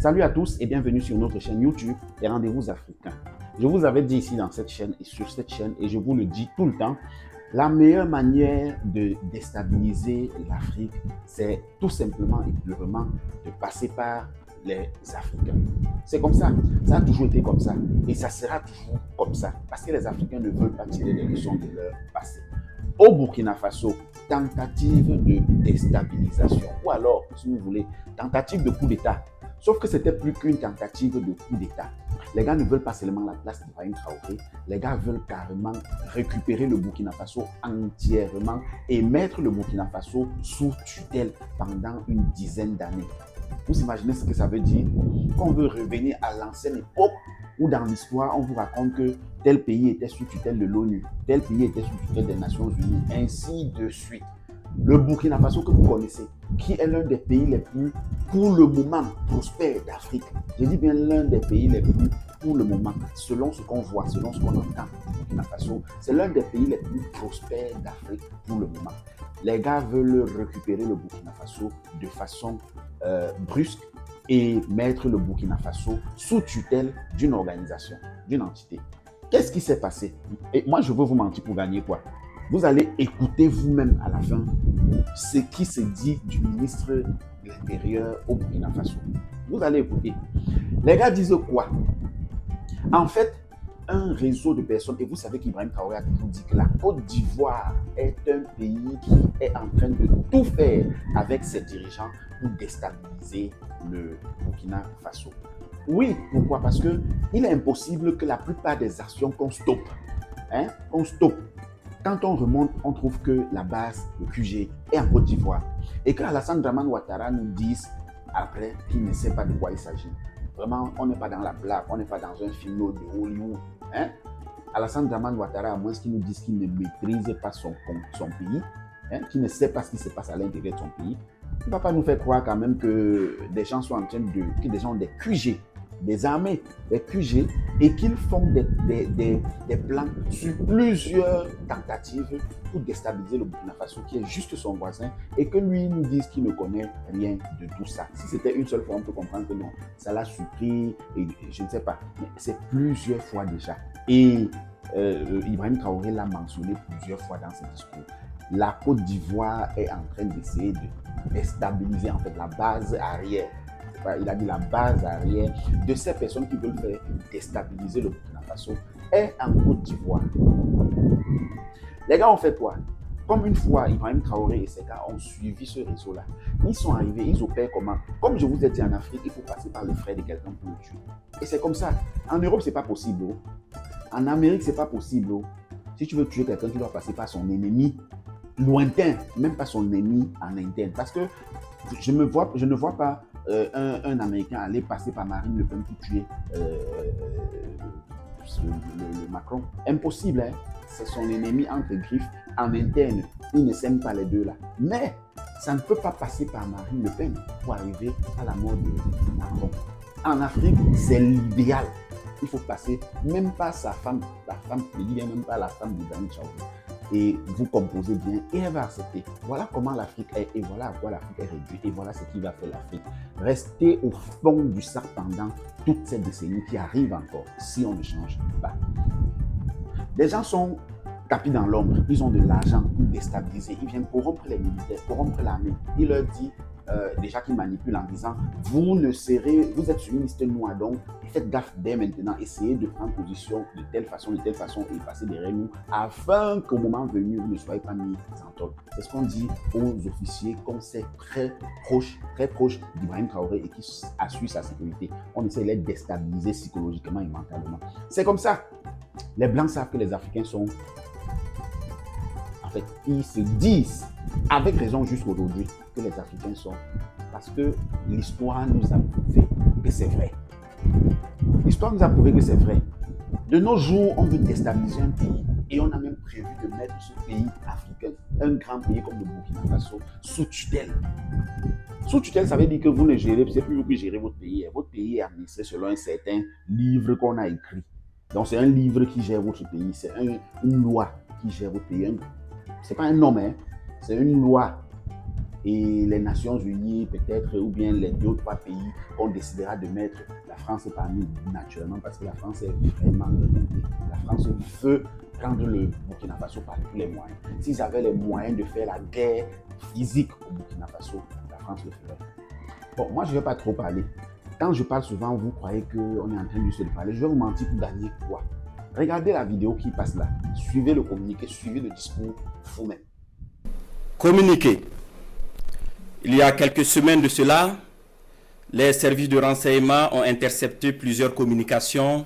Salut à tous et bienvenue sur notre chaîne YouTube, les rendez-vous africains. Je vous avais dit ici dans cette chaîne et sur cette chaîne, et je vous le dis tout le temps, la meilleure manière de déstabiliser l'Afrique, c'est tout simplement et purement de passer par les Africains. C'est comme ça a toujours été comme ça, et ça sera toujours comme ça, parce que les Africains ne veulent pas tirer les leçons de leur passé. Au Burkina Faso, tentative de déstabilisation, ou alors, si vous voulez, tentative de coup d'État. Sauf que c'était plus qu'une tentative de coup d'État. Les gars ne veulent pas seulement la place d'Ibrahim Traoré, les gars veulent carrément récupérer le Burkina Faso entièrement et mettre le Burkina Faso sous tutelle pendant une dizaine d'années. Vous imaginez ce que ça veut dire? Qu'on veut revenir à l'ancienne époque où dans l'histoire, on vous raconte que tel pays était sous tutelle de l'ONU, tel pays était sous tutelle des Nations Unies, ainsi de suite. Le Burkina Faso que vous connaissez, qui est l'un des pays les plus, pour le moment, prospères d'Afrique. Je dis bien l'un des pays les plus, pour le moment, selon ce qu'on voit, selon ce qu'on entend du Burkina Faso, c'est l'un des pays les plus prospères d'Afrique pour le moment. Les gars veulent récupérer le Burkina Faso de façon brusque et mettre le Burkina Faso sous tutelle d'une organisation, d'une entité. Qu'est-ce qui s'est passé? Et moi, je veux vous mentir pour gagner quoi? Vous allez écouter vous-même à la fin ce qui se dit du ministre de l'Intérieur au Burkina Faso. Vous allez écouter. Les gars disent quoi? En fait, un réseau de personnes, et vous savez qu'Ibrahim Traoré a toujours dit que la Côte d'Ivoire est un pays qui est en train de tout faire avec ses dirigeants pour déstabiliser le Burkina Faso. Oui, pourquoi? Parce qu'il est impossible que la plupart des actions qu'on stoppe, quand on remonte, on trouve que la base, le QG, est en Côte d'Ivoire. Et qu'Alassane Dramane Ouattara nous dise après qu'il ne sait pas de quoi il s'agit. Vraiment, on n'est pas dans la blague, on n'est pas dans un film de Hollywood. Alassane Dramane Ouattara, à moins qu'il nous dise qu'il ne maîtrise pas son pays, qu'il ne sait pas ce qui se passe à l'intérieur de son pays, il ne va pas nous faire croire quand même que des gens sont en train que des gens ont des QG, des armées, des QG, et qu'ils font des plans sur plusieurs tentatives pour déstabiliser le Burkina Faso, qui est juste son voisin, et que lui nous dise qu'il ne connaît rien de tout ça. Si c'était une seule fois, on peut comprendre que non, ça l'a surpris, et je ne sais pas, mais c'est plusieurs fois déjà. Et Ibrahim Traoré l'a mentionné plusieurs fois dans ses discours. La Côte d'Ivoire est en train d'essayer de déstabiliser en fait la base arrière. Il a dit la base arrière de ces personnes qui veulent faire déstabiliser le Burkina Faso est en Côte d'Ivoire. Les gars ont fait quoi? Comme une fois, Ibrahim Traoré et ses gars ont suivi ce réseau-là. Ils sont arrivés, ils opèrent comment? Comme je vous ai dit en Afrique, il faut passer par le frère de quelqu'un pour le tuer. Et c'est comme ça. En Europe, c'est pas possible. En Amérique, c'est pas possible. Si tu veux tuer quelqu'un, tu dois passer par son ennemi lointain, même pas son ennemi en interne. Parce que je ne vois pas un Américain aller passer par Marine Le Pen pour tuer le Macron. Impossible, hein? C'est son ennemi entre griffes en interne. Ils ne s'aiment pas les deux là. Mais ça ne peut pas passer par Marine Le Pen pour arriver à la mort de Macron. En Afrique, c'est l'idéal. Il faut passer même pas sa femme, je dis bien même pas la femme d'Ibrahim Traoré. Et vous composez bien et elle va accepter. Voilà comment l'Afrique est et voilà à quoi l'Afrique est réduite et voilà ce qui va faire l'Afrique. Rester au fond du sac pendant toutes ces décennies qui arrivent encore si on ne change pas. Les gens sont tapis dans l'ombre, ils ont de l'argent pour déstabiliser, ils viennent corrompre les militaires, corrompre l'armée. Il leur dit déjà qu'ils manipulent en disant vous êtes sur une liste noire, donc faites gaffe dès maintenant, essayez de prendre position de telle façon et passer derrière nous afin qu'au moment venu vous ne soyez pas mis en tort. C'est ce qu'on dit aux officiers qu'on sait très proche d'Ibrahim Traoré et qui assure sa sécurité. On essaie de les déstabiliser psychologiquement et mentalement. C'est comme ça. Les Blancs savent que les Africains sont... En fait, ils se disent, avec raison jusqu'aujourd'hui, que les Africains sont... Parce que l'histoire nous a prouvé que c'est vrai. L'histoire nous a prouvé que c'est vrai. De nos jours, on veut déstabiliser un pays et on a même prévu de mettre ce pays africain, un grand pays comme le Burkina Faso, sous tutelle. Sous tutelle, ça veut dire que vous ne gérez, c'est plus vous qui gérez votre pays. Votre pays est administré selon un certain livre qu'on a écrit. Donc, c'est un livre qui gère votre pays. C'est une loi qui gère votre pays. Ce n'est pas un homme, c'est une loi. et les Nations Unies peut-être, ou bien les 2 ou 3 pays qu'on décidera de mettre la France parmi naturellement, parce que la France est vraiment remontée. La France veut prendre le Burkina Faso par tous les moyens. S'ils avaient les moyens de faire la guerre physique au Burkina Faso, la France le ferait. Bon, moi je ne vais pas trop parler. Quand je parle souvent, vous croyez qu'on est en train de se parler. Je vais vous mentir pour gagner quoi? Regardez la vidéo qui passe là. Suivez le communiqué, suivez le discours vous-même. Communiqué. Il y a quelques semaines de cela, les services de renseignement ont intercepté plusieurs communications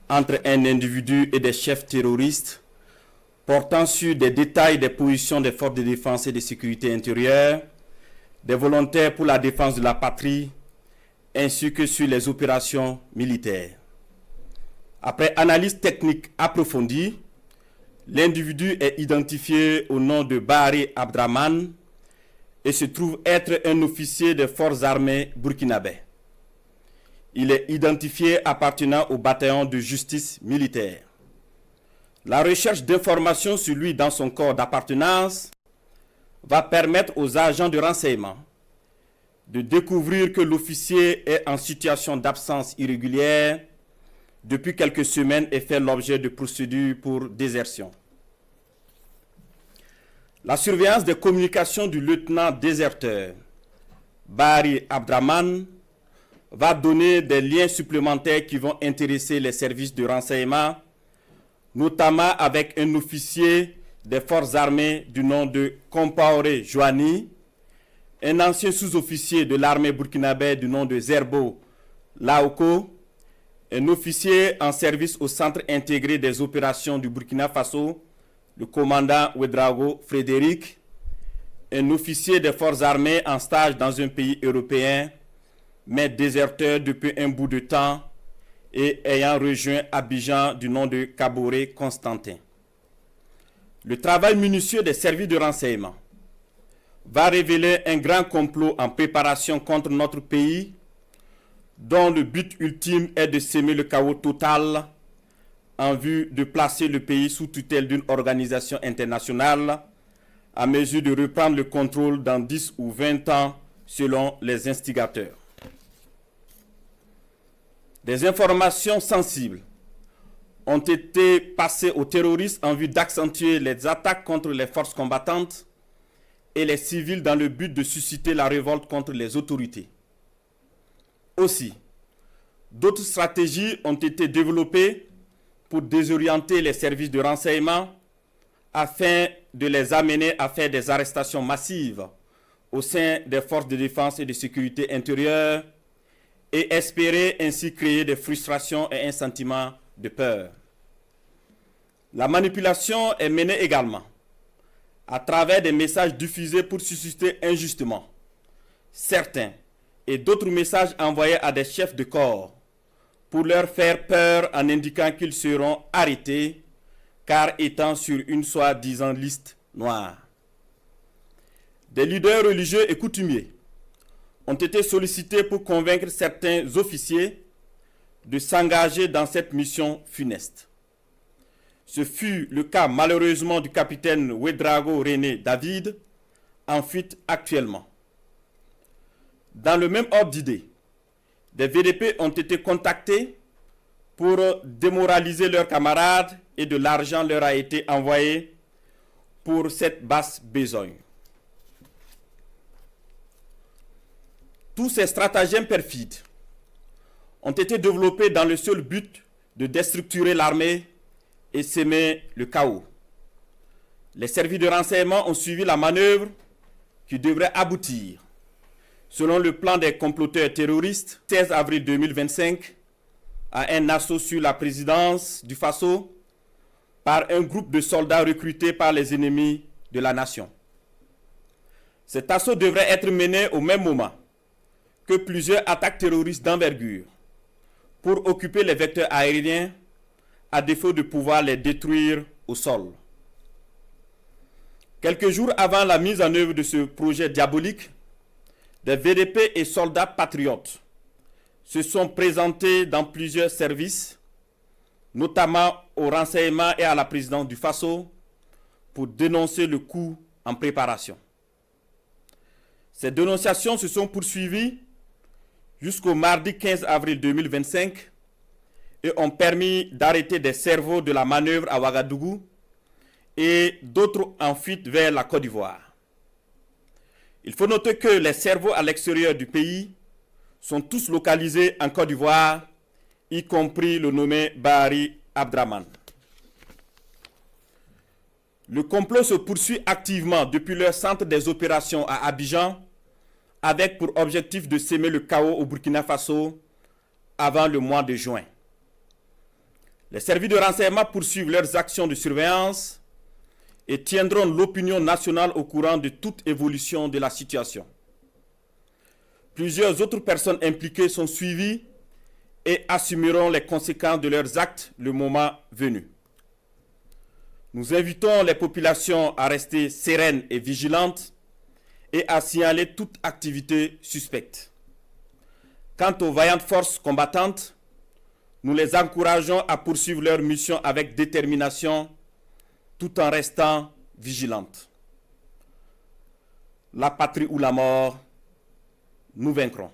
entre un individu et des chefs terroristes portant sur des détails des positions des forces de défense et de sécurité intérieure, des volontaires pour la défense de la patrie, ainsi que sur les opérations militaires. Après analyse technique approfondie, l'individu est identifié au nom de Bahari Abdraman et se trouve être un officier des forces armées burkinabais. Il est identifié appartenant au bataillon de justice militaire. La recherche d'informations sur lui dans son corps d'appartenance va permettre aux agents de renseignement de découvrir que l'officier est en situation d'absence irrégulière depuis quelques semaines et fait l'objet de procédures pour désertion. La surveillance des communications du lieutenant déserteur Bahari Abdraman va donner des liens supplémentaires qui vont intéresser les services de renseignement, notamment avec un officier des forces armées du nom de Compaoré Joani, un ancien sous-officier de l'armée burkinabé du nom de Zerbo Laoko, un officier en service au Centre intégré des opérations du Burkina Faso, le commandant Ouedraogo Frédéric, un officier des forces armées en stage dans un pays européen, mais déserteur depuis un bout de temps et ayant rejoint Abidjan du nom de Kaboré Constantin. Le travail minutieux des services de renseignement va révéler un grand complot en préparation contre notre pays, dont le but ultime est de semer le chaos total en vue de placer le pays sous tutelle d'une organisation internationale à mesure de reprendre le contrôle dans 10 ou 20 ans selon les instigateurs. Des informations sensibles ont été passées aux terroristes en vue d'accentuer les attaques contre les forces combattantes et les civils dans le but de susciter la révolte contre les autorités. Aussi, d'autres stratégies ont été développées pour désorienter les services de renseignement afin de les amener à faire des arrestations massives au sein des forces de défense et de sécurité intérieure et espérer ainsi créer des frustrations et un sentiment de peur. La manipulation est menée également à travers des messages diffusés pour susciter injustement certains et d'autres messages envoyés à des chefs de corps pour leur faire peur en indiquant qu'ils seront arrêtés car étant sur une soi-disant liste noire. Des leaders religieux et coutumiers ont été sollicités pour convaincre certains officiers de s'engager dans cette mission funeste. Ce fut le cas malheureusement du capitaine Ouedraogo René David, en fuite actuellement. Dans le même ordre d'idée, des VDP ont été contactés pour démoraliser leurs camarades et de l'argent leur a été envoyé pour cette basse besogne. Tous ces stratagèmes perfides ont été développés dans le seul but de déstructurer l'armée et semer le chaos. Les services de renseignement ont suivi la manœuvre qui devrait aboutir, selon le plan des comploteurs terroristes, 16 avril 2025, à un assaut sur la présidence du Faso par un groupe de soldats recrutés par les ennemis de la nation. Cet assaut devrait être mené au même moment que plusieurs attaques terroristes d'envergure pour occuper les vecteurs aériens à défaut de pouvoir les détruire au sol. Quelques jours avant la mise en œuvre de ce projet diabolique, des VDP et soldats patriotes se sont présentés dans plusieurs services, notamment au renseignement et à la présidence du Faso, pour dénoncer le coup en préparation. Ces dénonciations se sont poursuivies jusqu'au mardi 15 avril 2025 et ont permis d'arrêter des cerveaux de la manœuvre à Ouagadougou et d'autres en fuite vers la Côte d'Ivoire. Il faut noter que les cerveaux à l'extérieur du pays sont tous localisés en Côte d'Ivoire, y compris le nommé Bahari Abdraman. Le complot se poursuit activement depuis leur centre des opérations à Abidjan, avec pour objectif de semer le chaos au Burkina Faso avant le mois de juin. Les services de renseignement poursuivent leurs actions de surveillance et tiendront l'opinion nationale au courant de toute évolution de la situation. Plusieurs autres personnes impliquées sont suivies et assumeront les conséquences de leurs actes le moment venu. Nous invitons les populations à rester sereines et vigilantes et à signaler toute activité suspecte. Quant aux vaillantes forces combattantes, nous les encourageons à poursuivre leur mission avec détermination tout en restant vigilantes. La patrie ou la mort, nous vaincrons.